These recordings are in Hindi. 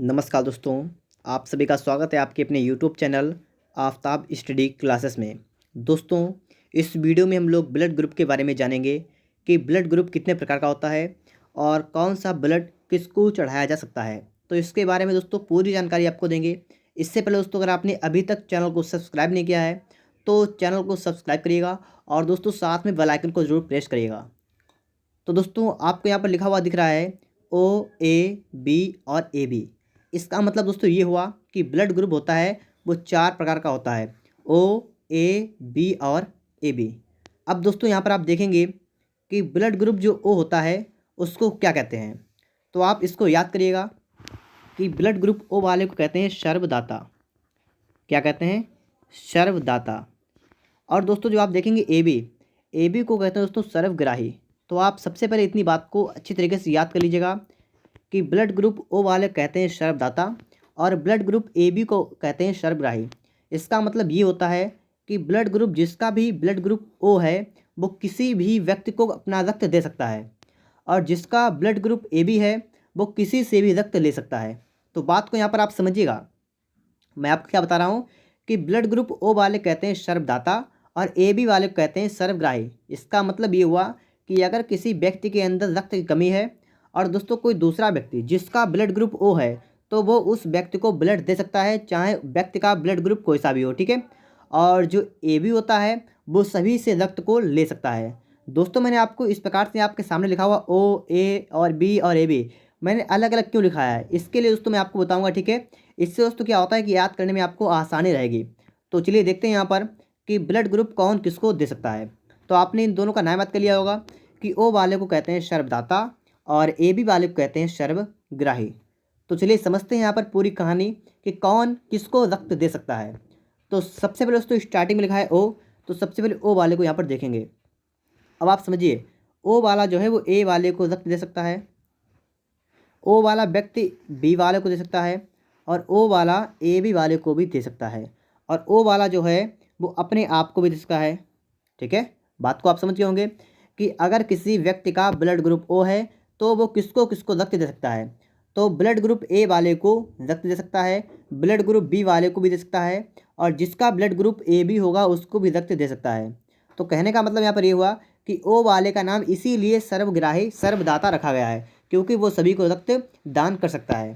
नमस्कार दोस्तों, आप सभी का स्वागत है आपके अपने YouTube channel Aftab study classes में। दोस्तों, इस वीडियो में हम लोग ब्लड ग्रुप के बारे में जानेंगे कि ब्लड ग्रुप कितने प्रकार का होता है और कौन सा ब्लड किसको चढ़ाया जा सकता है। तो इसके बारे में दोस्तों पूरी जानकारी आपको देंगे। इससे पहले दोस्तों, अगर आपने अभी तक चैनल को सब्सक्राइब नहीं किया है तो चैनल को सब्सक्राइब करिएगा और दोस्तों साथ में बेल आइकन को ज़रूर प्रेस करिएगा। तो दोस्तों, आपको यहाँ पर लिखा हुआ दिख रहा है ओ, ए, बी और ए बी। इसका मतलब दोस्तों ये हुआ कि ब्लड ग्रुप होता है वो 4 प्रकार का होता है, ओ, ए, बी और ए बी। अब दोस्तों यहाँ पर आप देखेंगे कि ब्लड ग्रुप जो ओ होता है उसको क्या कहते हैं। तो आप इसको याद करिएगा कि ब्लड ग्रुप ओ वाले को कहते हैं सर्वदाता। क्या कहते हैं? सर्वदाता। और दोस्तों जो आप देखेंगे ए बी को कहते हैं दोस्तों सर्वग्राही। तो आप सबसे पहले इतनी बात को अच्छी तरीके से याद कर लीजिएगा कि ब्लड ग्रुप ओ वाले कहते हैं सर्वदाता और ब्लड ग्रुप ए बी को कहते हैं सर्वग्राही। इसका मतलब ये होता है कि ब्लड ग्रुप जिसका भी ब्लड ग्रुप ओ है वो किसी भी व्यक्ति को अपना रक्त दे सकता है और जिसका ब्लड ग्रुप ए बी है वो किसी से भी रक्त ले सकता है। तो बात को यहाँ पर आप समझिएगा। मैं आपको क्या बता रहा हूँ कि ब्लड ग्रुप ओ वाले कहते हैं सर्वदाता और ए बी वाले को कहते हैं सर्वग्राही। इसका मतलब ये हुआ कि अगर किसी व्यक्ति के अंदर रक्त की कमी है और दोस्तों कोई दूसरा व्यक्ति जिसका ब्लड ग्रुप ओ है तो वो उस व्यक्ति को ब्लड दे सकता है, चाहे व्यक्ति का ब्लड ग्रुप कोई सा भी हो, ठीक है। और जो ए बी होता है वो सभी से रक्त को ले सकता है। दोस्तों मैंने आपको इस प्रकार से आपके सामने लिखा हुआ ओ, ए और बी और ए बी मैंने अलग अलग क्यों लिखाया है इसके लिए दोस्तों मैं आपको बताऊँगा, ठीक है। इससे दोस्तों क्या होता है कि याद करने में आपको आसानी रहेगी। तो चलिए देखते हैं यहाँ पर कि ब्लड ग्रुप कौन किसको दे सकता है। तो आपने इन दोनों का नाम याद कर लिया होगा कि ओ वाले को कहते हैं सर्वदाता और ए बी वाले को कहते हैं सर्वग्राही। तो चलिए समझते हैं यहाँ पर पूरी कहानी कि कौन किसको रक्त दे सकता है। तो सबसे पहले दोस्तों स्टार्टिंग में लिखा है ओ, तो सबसे पहले ओ वाले को यहाँ पर देखेंगे। अब आप समझिए, ओ वाला जो है वो ए वाले को रक्त दे सकता है, ओ वाला व्यक्ति बी वाले को दे सकता है और ओ वाला ए बी वाले को भी दे सकता है और ओ वाला जो है वो अपने आप को भी दे सकता है, ठीक है। बात को आप समझ गए होंगे कि अगर किसी व्यक्ति का ब्लड ग्रुप ओ है तो वो किसको किसको रक्त दे सकता है। तो ब्लड ग्रुप ए वाले को रक्त दे सकता है, ब्लड ग्रुप बी वाले को भी दे सकता है और जिसका ब्लड ग्रुप ए बी होगा उसको भी रक्त दे सकता है। तो कहने का मतलब यहाँ पर ये हुआ कि ओ वाले का नाम इसीलिए सर्वग्राही सर्वदाता रखा गया है क्योंकि वो सभी को रक्त दान कर सकता है।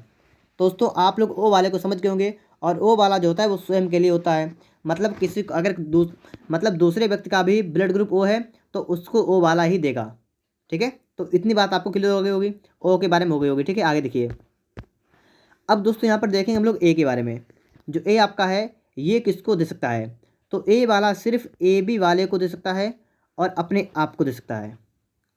दोस्तों आप लोग ओ वाले को समझ गए होंगे और ओ वाला जो होता है वो स्वयं के लिए होता है। मतलब किसी को अगर दूसरे व्यक्ति का भी ब्लड ग्रुप ओ है तो उसको ओ वाला ही देगा, ठीक है। तो इतनी बात आपको क्लियर हो गई होगी, ओ के बारे में हो गई होगी, ठीक है। आगे देखिए। अब दोस्तों यहाँ पर देखेंगे हम लोग ए के बारे में। जो ए आपका है ये किसको दे सकता है। तो ए वाला सिर्फ ए बी वाले को दे सकता है और अपने आप को दे सकता है।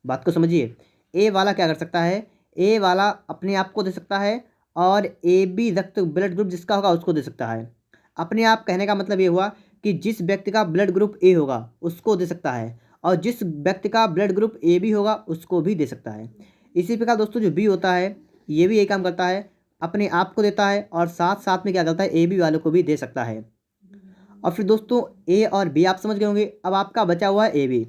बात को समझिए, ए वाला क्या कर सकता है, ए वाला अपने आप को दे सकता है और ए बी रक्त ब्लड ग्रुप जिसका होगा उसको दे सकता है। अपने आप कहने का मतलब ये हुआ कि जिस व्यक्ति का ब्लड ग्रुप ए होगा उसको दे सकता है और जिस व्यक्ति का ब्लड ग्रुप ए बी होगा उसको भी दे सकता है। इसी प्रकार दोस्तों जो बी होता है ये भी यही काम करता है, अपने आप को देता है और साथ साथ में क्या करता है ए बी वालों को भी दे सकता है। और फिर दोस्तों ए और बी आप समझ गए होंगे। अब आपका बचा हुआ है ए बी।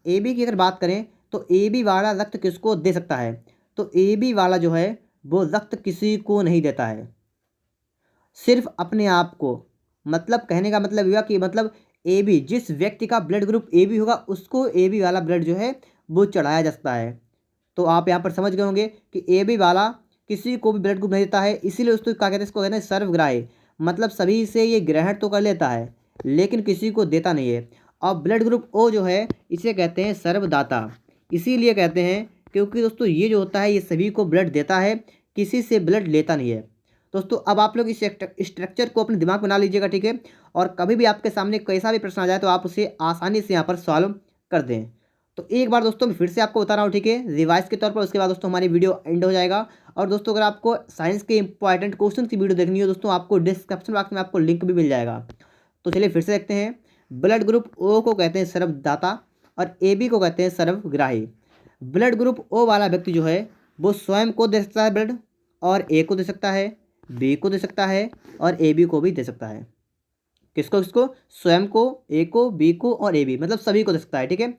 ए बी की अगर बात करें तो ए बी वाला रक्त किसको दे सकता है। तो ए बी वाला जो है वो रक्त किसी को नहीं देता है, सिर्फ अपने आप को। मतलब कहने का मतलब हुआ कि मतलब ए बी जिस व्यक्ति का ब्लड ग्रुप ए बी होगा उसको ए बी वाला ब्लड जो है वो चढ़ाया जा सकता है। तो आप यहाँ पर समझ गए होंगे कि ए बी वाला किसी को भी ब्लड ग्रुप नहीं देता है, इसीलिए उसको क्या कहते हैं, इसको कहते हैं सर्वग्राही। मतलब सभी से ये ग्रहण तो कर लेता है लेकिन किसी को देता नहीं है। और ब्लड ग्रुप ओ जो है इसे कहते हैं सर्वदाता। इसीलिए कहते हैं क्योंकि दोस्तों ये जो होता है ये सभी को ब्लड देता है, किसी से ब्लड लेता नहीं है। दोस्तों अब आप लोग इस स्ट्रक्चर को अपने दिमाग में बना लीजिएगा, ठीक है। और कभी भी आपके सामने कैसा भी प्रश्न आ जाए तो आप उसे आसानी से यहाँ पर सॉल्व कर दें। तो एक बार दोस्तों मैं फिर से आपको बता रहा हूँ, ठीक है, रिवाइज के तौर पर। उसके बाद दोस्तों हमारी वीडियो एंड हो जाएगा। और दोस्तों अगर आपको साइंस के इंपॉर्टेंट क्वेश्चन की वीडियो देखनी हो दोस्तों आपको डिस्क्रिप्शन बॉक्स में आपको लिंक भी मिल जाएगा। तो चलिए फिर से देखते हैं। ब्लड ग्रुप ओ को कहते हैं सर्वदाता और ए बी को कहते हैं सर्वग्राही। ब्लड ग्रुप ओ वाला व्यक्ति जो है वो स्वयं को दे सकता है ब्लड, और ए को दे सकता है, बी को दे सकता है और ए बी को भी दे सकता है। किसको किसको? स्वयं को, ए को, बी को और ए बी, मतलब सभी को दे सकता है, ठीक है।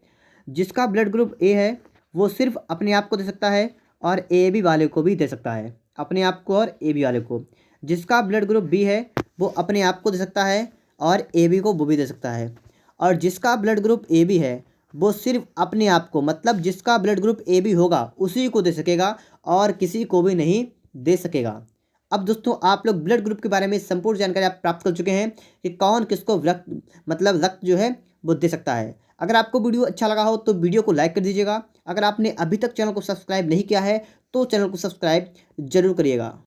जिसका ब्लड ग्रुप ए है वो सिर्फ अपने आप को दे सकता है और ए बी वाले को भी दे सकता है। अपने आप को और ए बी वाले को। जिसका ब्लड ग्रुप बी है वो अपने आप को दे सकता है और ए बी को वो भी दे सकता है। और जिसका ब्लड ग्रुप ए बी है वो सिर्फ अपने आप को, मतलब जिसका ब्लड ग्रुप ए बी होगा उसी को दे सकेगा और किसी को भी नहीं दे सकेगा। अब दोस्तों आप लोग ब्लड ग्रुप के बारे में संपूर्ण जानकारी आप प्राप्त कर चुके हैं कि कौन किसको रक्त जो है वो दे सकता है। अगर आपको वीडियो अच्छा लगा हो तो वीडियो को लाइक कर दीजिएगा। अगर आपने अभी तक चैनल को सब्सक्राइब नहीं किया है तो चैनल को सब्सक्राइब जरूर करिएगा।